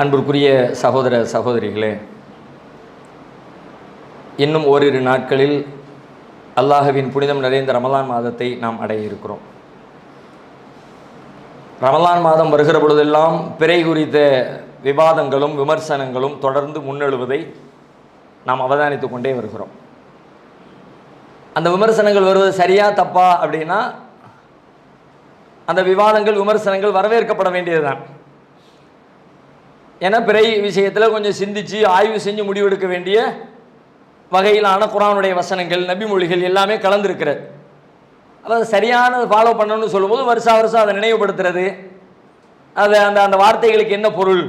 அன்பிற்குரிய சகோதர சகோதரிகளே, இன்னும் ஓரிரு நாட்களில் அல்லாஹ்வின் புனிதம் நிறைந்த ரமலான் மாதத்தை நாம் அடைய இருக்கிறோம். ரமலான் மாதம் வருகிற பொழுதெல்லாம் பிறை குறித்த விவாதங்களும் விமர்சனங்களும் தொடர்ந்து முன்னெழுவதை நாம் அவதானித்து கொண்டே வருகிறோம். அந்த விமர்சனங்கள் வருவது சரியா தப்பா அப்படின்னா அந்த விவாதங்கள் விமர்சனங்கள் வரவேற்கப்பட வேண்டியதுதான். ஏன்னா பிறை விஷயத்தில் கொஞ்சம் சிந்திச்சு ஆய்வு செஞ்சு முடிவெடுக்க வேண்டிய வகையிலான குர்ஆனுடைய வசனங்கள், நபி மொழிகள் எல்லாமே கலந்துருக்கிறது. அதை சரியானது ஃபாலோ பண்ணணும்னு சொல்லும்போது வருஷா வருஷம் அதை நினைவுபடுத்துறது, அது அந்த வார்த்தைகளுக்கு என்ன பொருள்,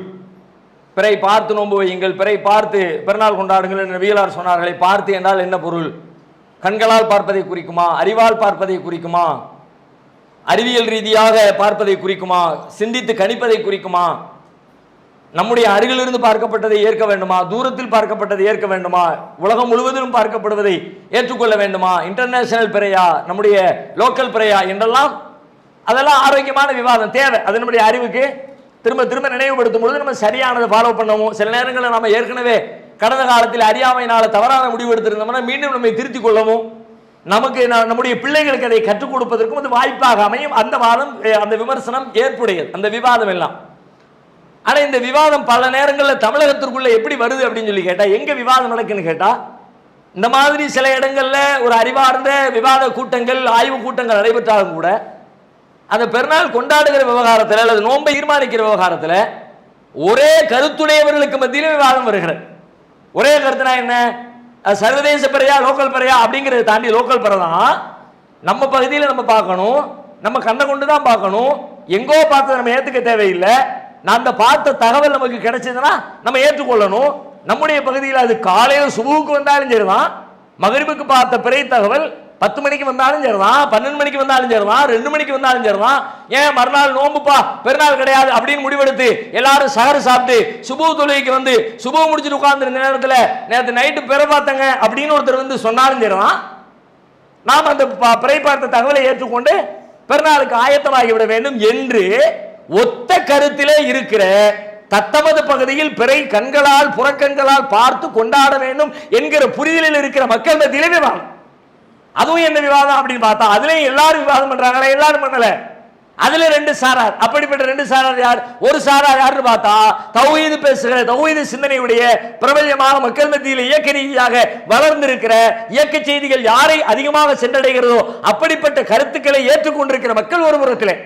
பிறை பார்த்து நோன்பு வையுங்கள், பிறை பார்த்து பிறநாள் கொண்டாடுங்கள் என்று நபிகளார் சொன்னார்களை, பார்த்து என்றால் என்ன பொருள்? கண்களால் பார்ப்பதை குறிக்குமா, அறிவால் பார்ப்பதை குறிக்குமா, அறிவியல் ரீதியாக பார்ப்பதை குறிக்குமா, சிந்தித்து கணிப்பதை குறிக்குமா, நம்முடைய அருகிலிருந்து பார்க்கப்பட்டதை ஏற்க வேண்டுமா, தூரத்தில் பார்க்கப்பட்டதை ஏற்க வேண்டுமா, உலகம் முழுவதிலும் பார்க்கப்படுவதை ஏற்றுக்கொள்ள வேண்டுமா, இன்டர்நேஷனல் பிறையா நம்முடைய லோக்கல் பிறையா என்றெல்லாம் அதெல்லாம் ஆரோக்கியமான விவாதம் தேவை. அது நம்முடைய அறிவுக்கு திரும்ப திரும்ப நினைவுபடுத்தும் பொழுது நம்ம சரியானதை ஃபாலோ பண்ணுவோம். சில நேரங்களில் நம்ம ஏற்கனவே கடந்த காலத்தில் அறியாமையினால தவறான முடிவு எடுத்திருந்தோம்னா மீண்டும் நம்மை திருத்திக் கொள்ளவும், நமக்கு நம்முடைய பிள்ளைகளுக்கு அதை கற்றுக் கொடுப்பதற்கும் அது வாய்ப்பாக அமையும். அந்த வாதம், அந்த விமர்சனம் ஏற்புடையது, அந்த விவாதம் எல்லாம். ஆனால் இந்த விவாதம் பல நேரங்களில் தமிழகத்திற்குள்ள எப்படி வருது அப்படின்னு சொல்லி கேட்டால், எங்கே விவாதம் நடக்குன்னு கேட்டால், இந்த மாதிரி சில இடங்களில் ஒரு அறிவார்ந்த விவாத கூட்டங்கள், ஆய்வு கூட்டங்கள் நடைபெற்றாலும் கூட அந்த பெருநாள் கொண்டாடுகிற விவகாரத்தில் அல்லது நோன்பை தீர்மானிக்கிற விவகாரத்தில் ஒரே கருத்துடையவர்களுக்கு மத்தியிலும் விவாதம் வருகிறது. ஒரே கருத்துனா என்ன, சர்வதேச பிறையா லோக்கல் பிறையா அப்படிங்கிறத தாண்டி லோக்கல் பிறை தான் நம்ம பகுதியில் நம்ம பார்க்கணும், நம்ம கண்ணை கொண்டு தான் பார்க்கணும், எங்கோ பார்த்து நம்ம ஏற்றுக்க தேவையில்லை. நான் அந்த பார்த்த தகவல் நமக்கு கிடைச்சதுன்னா நம்ம ஏற்றுக்கொள்ளணும். நம்முடைய பகுதியில் அது காலையில் சுபுவுக்கு வந்தாலும் சரிதான், மகரிபுக்கு பார்த்த பிறை தகவல் 10 மணிக்கு வந்தாலும் சரிதான், 12 மணிக்கு வந்தாலும் சரிதான், 2 மணிக்கு வந்தாலும் சரிதான். ஏன் மறுநாள் நோம்புப்பா பெருநாள் கிடையாது அப்படின்னு முடிவெடுத்து எல்லாரும் சகரு சாப்பிட்டு சுபு தொழுகைக்கு வந்து சுபு முடிச்சுட்டு உட்கார்ந்து நேரத்தில் நேற்று நைட்டு பிறை பார்த்தங்க அப்படின்னு ஒருத்தர் வந்து சொன்னாலும் சரிதான், நாம் அந்த பிறை பார்த்த தகவலை ஏற்றுக்கொண்டு பெருநாளுக்கு ஆயத்தமாகிவிட வேண்டும் என்று ஒத்த கருத்திலே இருக்கிற தத்தமது பகுதியில் பிறை கண்களால் புறக்கண்களால் பார்த்து கொண்டாட வேண்டும் என்கிற புரிதலில் இருக்கிற மக்கள் மத்தியிலே விவாதம். அதுவும் என்ன விவாதம் அப்படின்னு பார்த்தா அதுலயும் எல்லாரும் விவாதம் பண்றாங்களா, எல்லாரும் பண்ணல. அதுல 2 சாரார். அப்படிப்பட்ட 2 சாரார் யார்? ஒரு சாரார் யாருன்னு பார்த்தா தௌஹீது பேசுகிற, தௌஹீது சிந்தனையுடைய பிரபல்யமாக மக்கள் மத்தியில் இயக்க ரீதியாக வளர்ந்திருக்கிற, இயக்க செய்திகள் யாரை அதிகமாக சென்றடைகிறதோ அப்படிப்பட்ட கருத்துக்களை ஏற்றுக்கொண்டிருக்கிற மக்கள் ஒரு புறத்திலே,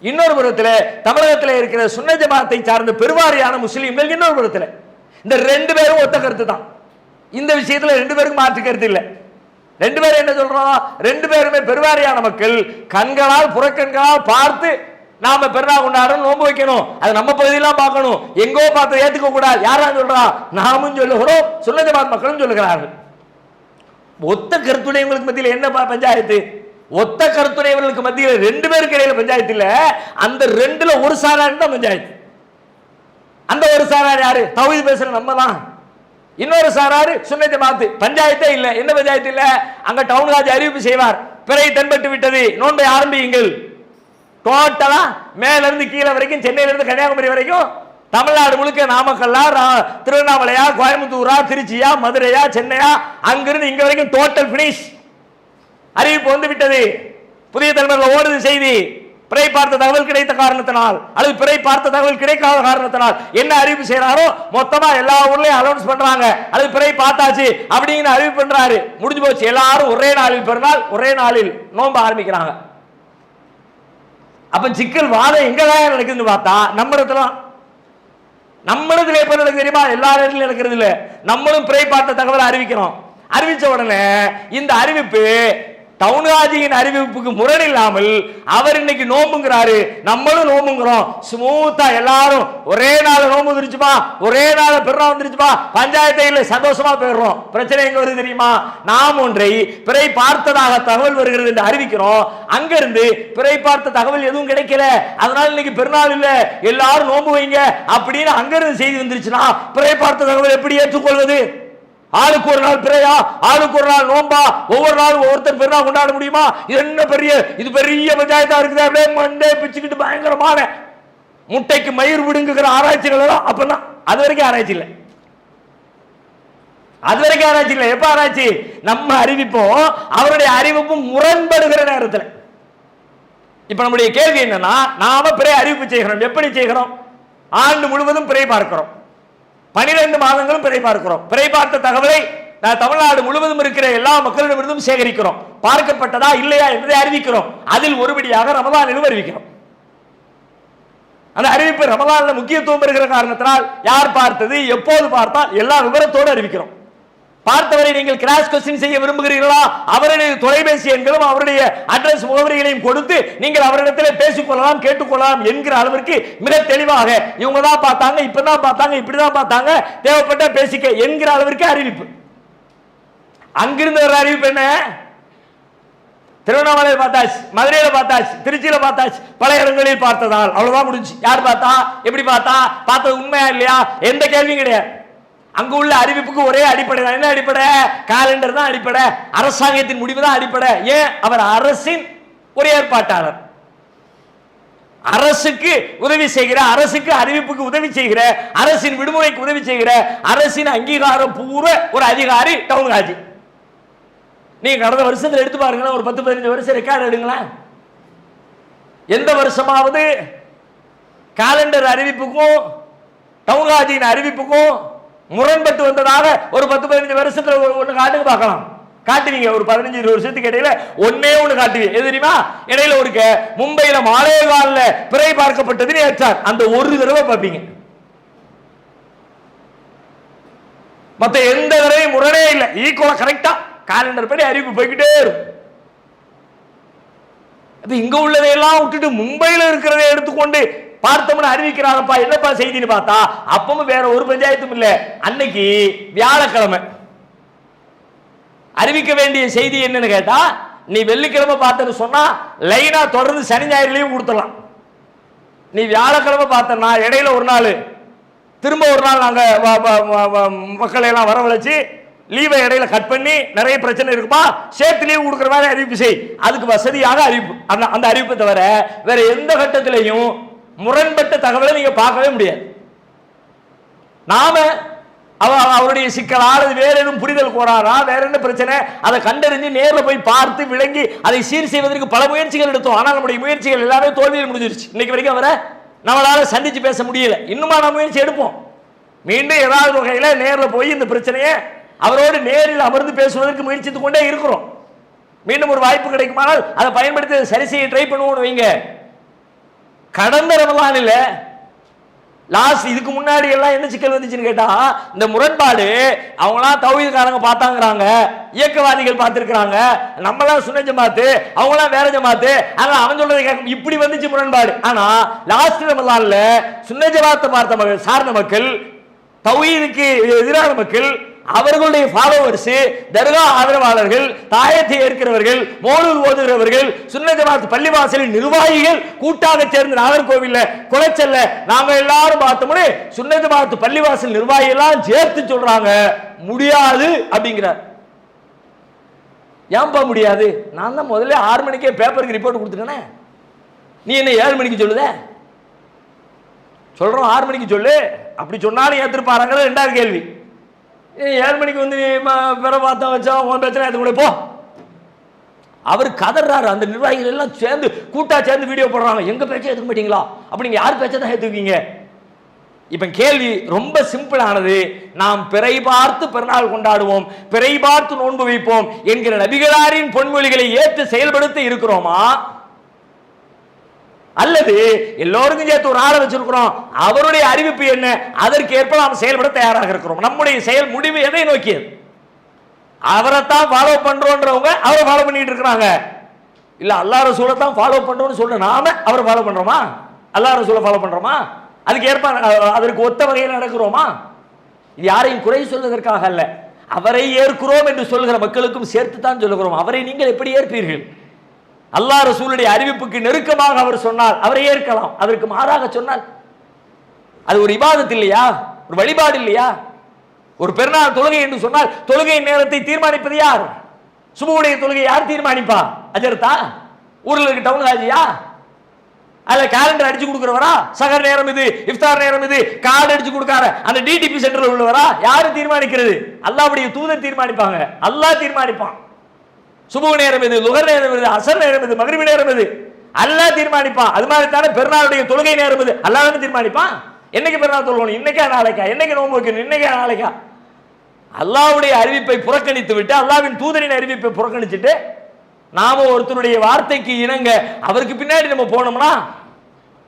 இன்னொரு புறத்தில் தமிழகத்தில் இருக்கிற சுன்ன ஜமாத்தை சார்ந்த பெருவாரியான முஸ்லீம்கள் இன்னொரு புறத்தில். இந்த 2 பேரும் ஒத்த கருத்து தான். இந்த விஷயத்தில் 2 பேருக்கும் மாற்று கருத்து இல்லை. 2 பேரும் என்ன சொல்றோம், 2 பேருமே பெருவாரியான மக்கள் கண்களால் புறக்கண்களால் பார்த்து நாம பெருநாள் கொண்டாடணும், நோன்பு வைக்கணும், அது நம்ம பகுதியெல்லாம் பார்க்கணும், எங்கோ பார்த்து ஏத்துக்க கூடாது. யாரா சொல்றா? நாமும் சொல்லுகிறோம், சுன்ன ஜமாத் மக்களும் சொல்லுகிறார்கள். ஒத்த கருத்துடையவங்களுக்கு மத்தியில் என்ன பஞ்சாயத்து? ஒத்த கருத்துடையவர்களுக்கு மத்தியில் 2 பேருக்கு இடையில பஞ்சாயத்து இல்ல, அந்த 2ல ஒரு சாரார் தான் பஞ்சாயத்து. அந்த ஒரு சாரார் யாரு? தௌஹீத் பேசுற நம்ம தான். இன்னொரு சாராரு சுன்ன ஜமாத். பஞ்சாயத்தே இல்ல. என்ன பஞ்சாயத்து இல்ல? அங்க டவுன் ஹாஜி அறிவிப்பு செய்வார், பிறை தென்பட்டு விட்டது, நோன்பை ஆரம்பியுங்கள். டோட்டலா மேல இருந்து கீழே வரைக்கும், சென்னையில இருந்து கன்னியாகுமரி வரைக்கும், தமிழ்நாடு முழுக்க, நாமக்கல்லா, திருவண்ணாமலையா, கோயம்புத்தூரா, திருச்சியா, மதுரையா, சென்னையா, அங்கிருந்து இங்க வரைக்கும் டோட்டல் பினிஷ். அறிவிப்பு வந்து விட்டது. புதிய தலைமுறையில் ஓடுது செய்தி. பிறை பார்த்த தகவல் கிடைத்த காரணத்தினால் அல்லது பிறை பார்த்த தகவல் கிடைக்காத காரணத்தினால் என்ன அறிவிப்பு செய்யறாரோ மொத்தமா எல்லா ஊர்லயும் அனௌன்ஸ் பண்றாங்க, அல்லது பிறை பார்த்தாச்சு அப்படிங்கிற அறிவிப்பு பண்றாரு. முடிஞ்சு போச்சு. எல்லாரும் ஒரே நாளில் பெருநாள், ஒரே நாளில் நோன்பு ஆரம்பிக்கிறாங்க. அப்ப சிக்கல் வாதம் எங்கதான் நடக்குதுன்னு பார்த்தா நம்ம இடத்துல எப்ப நடக்குது தெரியுமா? எல்லா இடத்துலயும் நடக்கிறது இல்ல. நம்மளும் பிறை பார்த்த தகவல் அறிவிக்கிறோம். அறிவிச்ச உடனே இந்த அறிவிப்பு டவுன் ஹாஜியின் அறிவிப்புக்கு முரணில்லாமல் அவர் இன்னைக்கு நோம்புங்கிறாரு, நம்மளும் நோம்புங்கிறோம். ஸ்மூத்தா எல்லாரும் ஒரே நாள் நோம்பு வந்துருச்சுமா, ஒரே நாள் பெருநாள் வந்துருச்சுமா, பஞ்சாயத்தை இல்லை, சந்தோஷமா போயிடுறோம். பிரச்சனை எங்க வருது தெரியுமா? நாம் ஒன்றை பிறை பார்த்ததாக தகவல் வருகிறது என்று அறிவிக்கிறோம், அங்கிருந்து பிறை பார்த்த தகவல் எதுவும் கிடைக்கல, அதனால இன்னைக்கு பெருநாள் இல்ல, எல்லாரும் நோம்பு வைங்க அப்படின்னு அங்கிருந்து செய்தி வந்துருச்சுன்னா பிறை பார்த்த தகவல் எப்படி ஏற்றுக்கொள்வது? ஆளுக்கு ஒரு நாள் பிறையா, ஆளுக்கு ஒரு நாள் நோம்பா, ஒவ்வொரு நாளும் ஒவ்வொருத்தர் பெருநாள் கொண்டாட முடியுமா? இது என்ன பெரிய பஞ்சாயத்தா இருக்குது. அப்படியே மண்டே பிச்சுக்கிட்டு பயங்கரமான முட்டைக்கு மயிர் விடுங்குகிற ஆராய்ச்சிகள் எல்லாம் அப்பதான், அது வரைக்கும் ஆராய்ச்சி இல்லை. அது வரைக்கும் ஆராய்ச்சி இல்லை. எப்ப ஆராய்ச்சி? நம்ம அறிவிப்போம் அவருடைய அறிவிப்பும் முரண்படுகிற நேரத்தில். இப்ப நம்முடைய கேள்வி என்னன்னா, நாம பிறை அறிவிப்பு செய்கிறோம். எப்படி செய்கிறோம்? ஆண்டு முழுவதும் பிறை பார்க்கிறோம், 12 மாதங்களும் பிறை பார்க்கிறோம். பிறை பார்த்த தகவலை தமிழ்நாடு முழுவதும் இருக்கிற எல்லா மக்களிடமிருந்தும் சேகரிக்கிறோம். பார்க்கப்பட்டதா இல்லையா என்பதை அறிவிக்கிறோம். அதில் ஒருபடியாக ரமலானிலும் அறிவிக்கிறோம். அந்த அறிவிப்பு ரமலான்ல முக்கியத்துவம் பெறுகிற காரணத்தினால் யார் பார்த்தது, எப்போது பார்த்தால் எல்லா விவரத்தோடு அறிவிக்கிறோம். பார்த்தவரை நீங்கள் கிராஸ் கொஸ்டின் செய்ய விரும்புகிறீர்களா, அவருடைய தொலைபேசி எண்களும் அவருடைய அட்ரஸ் முகவரிகளையும் கொடுத்து நீங்கள் அவரிடத்தில் பேசிக்கொள்ளலாம், கேட்டுக்கொள்ளலாம் என்கிற அளவிற்கு மிக தெளிவாக இவங்க தான் பார்த்தாங்க, இப்பதான் பார்த்தாங்க, இப்படிதான் பார்த்தாங்க, தேவைப்பட்ட பேசிக்க என்கிற அளவிற்கு அறிவிப்பு. அங்கிருந்து ஒரு அறிவிப்பு என்ன? திருவண்ணாமலையில் பார்த்தாச்சு, மதுரையில பார்த்தாச்சு, திருச்சியில பார்த்தாச்சு, பல இடங்களில் பார்த்ததால் அவ்வளவுதான் முடிஞ்சு. யார் பார்த்தா, எப்படி பார்த்தா, பார்த்தது உண்மையா இல்லையா, எந்த கேள்வியும் கிடையாது. அங்கு உள்ள அறிவிப்புக்கு ஒரே அடிப்படை தான். என்ன அடிப்படை? காலண்டர் தான் அடிப்படை, அரசாங்கத்தின் முடிவு தான் அடிப்படை. ஏன்? அவர் அரசின் ஒரு ஏற்பாட்டாளர், அரசுக்கு உதவி செய்கிற, அரசுக்கு அறிவிப்புக்கு உதவி செய்கிற, அரசின் விடுமுறைக்கு உதவி செய்கிற, அரசின் அங்கீகாரம் பூர்வ ஒரு அதிகாரி டவுன் காஜி. நீங்க கடந்த வருஷத்துல எடுத்து பாருங்களேன், ஒரு 10-15 வருஷம் ரெக்கார்டு எடுங்களேன். எந்த வருஷமாவது காலண்டர் அறிவிப்புக்கும் டவுன் காஜியின் அறிவிப்புக்கும் முரண்பட்டு வந்ததாக ஒரு 10-15 வருஷத்துல ஒண்ணு காட்டுங்க பார்க்கலாம். காட்டுவீங்க. ஒரு 15-20 வருஷத்துக்கு இடையில ஒன்னே ஒண்ணு காட்டுவீங்க. எது தெரியுமா? இடையில ஒரு மும்பையில மாலேகால்ல பிறை பார்க்கப்பட்டதுன்னு ஏற்றார், அந்த ஒரு தடவை பார்ப்பீங்க. மத்த எந்த தடவையும் முரணே இல்லை, ஈக்குவலா கரெக்டா காலண்டர் படி அறிவிப்பு போய்கிட்டே இருக்கும். இங்க உள்ளதையெல்லாம் விட்டுட்டு மும்பையில இருக்கிறதை எடுத்துக்கொண்டு பார்த்தோம்னு அறிவிக்கிறாங்கப்பா, என்னப்பா செய்தின்னு பார்த்தா அப்பவும் வேற ஒரு பஞ்சாயத்தும் இல்ல. அன்னைக்கு வியாழக்கிழமை அறிவிக்க வேண்டிய செய்தி என்னன்னு கேட்டா, நீ வெள்ளிக்கிழமை பார்த்தன்னு சொன்னா லைனா தொடர்ந்து சனி ஞாயிறுலையும் கொடுத்துடலாம். நீ வியாழக்கிழமை பார்த்தனா இடையில ஒரு நாள், திரும்ப ஒரு நாள் நாங்க மக்களை எல்லாம் வரவழைச்சு லீவை இடையில கட் பண்ணி, நிறைய பிரச்சனை இருக்குப்பா சேர்த்து லீவு கொடுக்குற மாதிரி அறிவிப்பு செய், அதுக்கு வசதியாக அறிவிப்பு. அந்த அறிவிப்பை தவிர வேற எந்த கட்டத்திலையும் முரண்பட்ட தகவலை நீங்க பார்க்கவே முடியாது. நாம அவருடைய சிக்கலா அல்லது வேற எதுவும் புரிதல் கோராரா, வேற என்ன பிரச்சனை, அதை கண்டறிஞ்சு நேர்ல போய் பார்த்து விளங்கி அதை சீர் செய்வதற்கு பல முயற்சிகள் எடுத்தோம். ஆனால் நம்முடைய முயற்சிகள் எல்லாமே தோல்வியில் முடிஞ்சிருச்சு. இன்னைக்கு வரைக்கும் அவரை நம்மளால சந்திச்சு பேச முடியல. இன்னுமா நம்ம முயற்சி எடுப்போம். மீண்டும் ஏதாவது வகையில நேர்ல போய் இந்த பிரச்சனையை அவரோடு நேரில் அமர்ந்து பேசுவதற்கு முயற்சித்து கொண்டே இருக்கிறோம். மீண்டும் ஒரு வாய்ப்பு கிடைக்குமானால் அதை பயன்படுத்தி சரி செய்ய ட்ரை பண்ணுவோம் வைங்க. கடந்த ரமலானில் லாஸ்ட் இதுக்கு முன்னாடி எல்லாம் என்ன சிக்கல் வந்துச்சுன்னு கேட்டா, இந்த முரண்பாடு அவங்களாம் தௌஹீத்காரங்க பார்த்தாங்கிறாங்க, இயக்கவாதிகள் பார்த்திருக்கிறாங்க, நம்மளாம் சுன்ன ஜமாத்து, அவங்களாம் வேற ஜமாத்து, ஆனா அவன் சொல்றதை கேட்க இப்படி வந்துச்சு முரண்பாடு. ஆனா லாஸ்ட் ரமலான்ல சுன்ன ஜமாத்தை பார்த்த மக்கள், சார்ந்த மக்கள், தௌஹீதுக்கு எதிரான மக்கள், அவர்களுடைய ஃபாலோவர்ஸ், தர்கா ஆதரவாளர்கள், தாயத்தை ஏற்கிறவர்கள், மௌலூத் ஓதுகிறவர்கள், சுன்ன ஜமாத் பள்ளிவாசலின் நிர்வாகிகள் கூட்டாக சேர்ந்து நாகர்கோவில்ல குலைச்சல்ல நாங்க எல்லாரும் பார்த்தோம்னு சுன்ன ஜமாத் பள்ளிவாசல் நிர்வாகி எல்லாம் சேர்த்து சொல்றாங்க முடியாது அப்படிங்கிறார். ஏன்பா முடியாது? நான் தான் முதல்ல 6 மணிக்கே பேப்பருக்கு ரிப்போர்ட் கொடுத்துட்டேனே, நீ என்ன 7 மணிக்கு சொல்லுத? சொல்றோம் 6 மணிக்கு சொல்லு. அப்படி சொன்னாலும் ஏத்திருப்பாருங்கிற 2வது கேள்வி. 7 மணிக்கு வந்து பிற பார்த்தா வச்சா உன் பிரச்சனை எடுத்துக்கூட போ. அவர் கதறாரு. அந்த நிர்வாகிகள் எல்லாம் சேர்ந்து கூட்டா சேர்ந்து வீடியோ போடுறாங்க. எங்க பேச்சை ஏற்றுக்க மாட்டீங்களா? அப்படி நீங்க யார் பேச்சை தான் ஏற்றுக்குவீங்க? இப்ப கேள்வி ரொம்ப சிம்பிளானது. நாம் பிறை பார்த்து பெருநாள் கொண்டாடுவோம், பிறை பார்த்து நோன்பு வைப்போம் என்கிற நபிகளாரின் பொன்மொழிகளை ஏற்று செயல்படுத்த இருக்கிறோமா, அல்லது எல்லோருக்கும் சேர்த்து ஒரு ஆளை வச்சிருக்கிறோம், அவருடைய அறிவிப்பு என்ன, அதற்கு ஏற்ப நாம் செயல்பட தயாராக இருக்கிறோம்? நம்முடைய செயல் முடிவு எதை நோக்கியது? அவரைத்தான் ஃபாலோ பண்றோன்றவங்க அவரை ஃபாலோ பண்ணிட்டு இருக்கிறாங்க. இல்ல அல்லாஹ் ரசூலை தான் ஃபாலோ பண்றோம்னு சொல்ற நாம அவரை ஃபாலோ பண்றோமா? அல்லாஹ் ரசூலை ஃபாலோ பண்றோமா? அதுக்கு ஏற்ப அதற்கு ஒத்த வகையில் நடக்கிறோமா? இது யாரையும் குறை சொல்வதற்காக அல்ல, அவரை ஏற்கிறோம் என்று சொல்கிற மக்களுக்கும் சேர்த்து தான் சொல்லுகிறோம். அவரை நீங்கள் எப்படி ஏற்பீர்கள்? அல்லாஹ் ரசூலுடைய அறிவிப்புக்கு நெருக்கமாக அவர் சொன்னால் அவரை ஏற்கலாம், அதற்கு மாறாக சொன்னால் அது ஒரு இபாதத் இல்லையா, ஒரு வழிபாடு இல்லையா? ஒரு பெருநாள் தொழுகை என்று சொன்னால் தொழுகை நேரத்தை தீர்மானிப்பது யார்? சுபுடைய தொழுகை யார் தீர்மானிப்பா? அஜர்தா? ஊரில் இருக்க டவுன் காஜியா? அதுல கேலண்டர் அடிச்சு கொடுக்கிறவரா? சகர் நேரம் இது, இஃப்தார் நேரம் இது, கார்டு அடிச்சு கொடுக்கார அந்த டிடிபி சென்டர்ல உள்ளவரா? யாரு தீர்மானிக்கிறது? அல்லாஹ்வுடைய தூதர் தீர்மானிப்பாங்க. அல்லாஹ் தீர்மானிப்பான். சுபஹ் நேரம் இது, லுஹர் நேரம் இது, அஸர் நேரம் இது, மக்ரிப் நேரம் இது, அல்லாஹ் தீர்மானிப்பான். அது மாதிரி தானே பெருநாளுடைய தொழுகை நேரம் இது, அல்லாஹ் தானே தீர்மானிப்பான். என்னைக்கு பெருநாள் தொழுகணும், இன்னைக்கா நாளைக்கா, என்னைக்கு நோன்பு வைக்கணும், இன்னைக்கா நாளைக்கா? அல்லாஹ்வுடைய அறிவிப்பை புறக்கணித்து விட்டு, அல்லாஹ்வின் தூதரின் அறிவிப்பை புறக்கணிச்சுட்டு நாம ஒருத்தருடைய வார்த்தைக்கு இணங்க அவருக்கு பின்னாடி நம்ம போனோம்னா,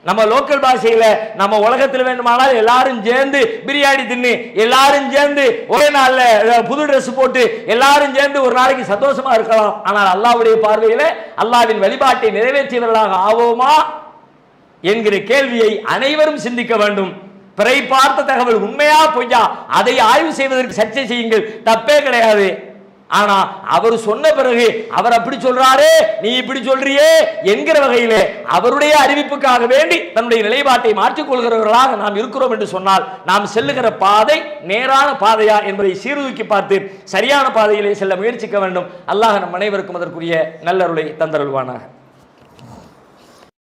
நம்ம லோக்கல் பாஷையில நம்ம உலகத்தில் வேண்டுமானால் எல்லாரும் சேர்ந்து பிரியாணி தின்னு, எல்லாரும் சேர்ந்து ஒரே நாள்ல புது ட்ரெஸ் போட்டு எல்லாரும் சேர்ந்து ஒரு நாளைக்கு சந்தோஷமா இருக்கலாம். ஆனால் அல்லாஹ்வுடைய பார்வையில அல்லாஹ்வின் வழிபாட்டை நிறைவேற்றியவர்களாக ஆவோமா என்கிற கேள்வியை அனைவரும் சிந்திக்க வேண்டும். பிறை பார்த்த தகவல் உண்மையா பொய்யா அதை ஆய்வு செய்வதற்கு சர்ச்சை செய்யுங்கள், தப்பே கிடையாது. ஆனா அவர் சொன்ன பிறகு அவர் அப்படி சொல்றாரே நீ இப்படி சொல்றியே என்கிற வகையிலே அவருடைய அறிவிப்புக்காக வேண்டி தன்னுடைய நிலைப்பாட்டை மாற்றிக் கொள்கிறவர்களாக நாம் இருக்கிறோம் என்று சொன்னால் நாம் செல்லுகிற பாதை நேரான பாதையா என்பதை சீர்தூக்கி பார்த்து சரியான பாதையிலே செல்ல முயற்சிக்க வேண்டும். அல்லாஹ் நம் அனைவருக்கும் அதற்குரிய நல்லருளை தந்தருள்வானாக.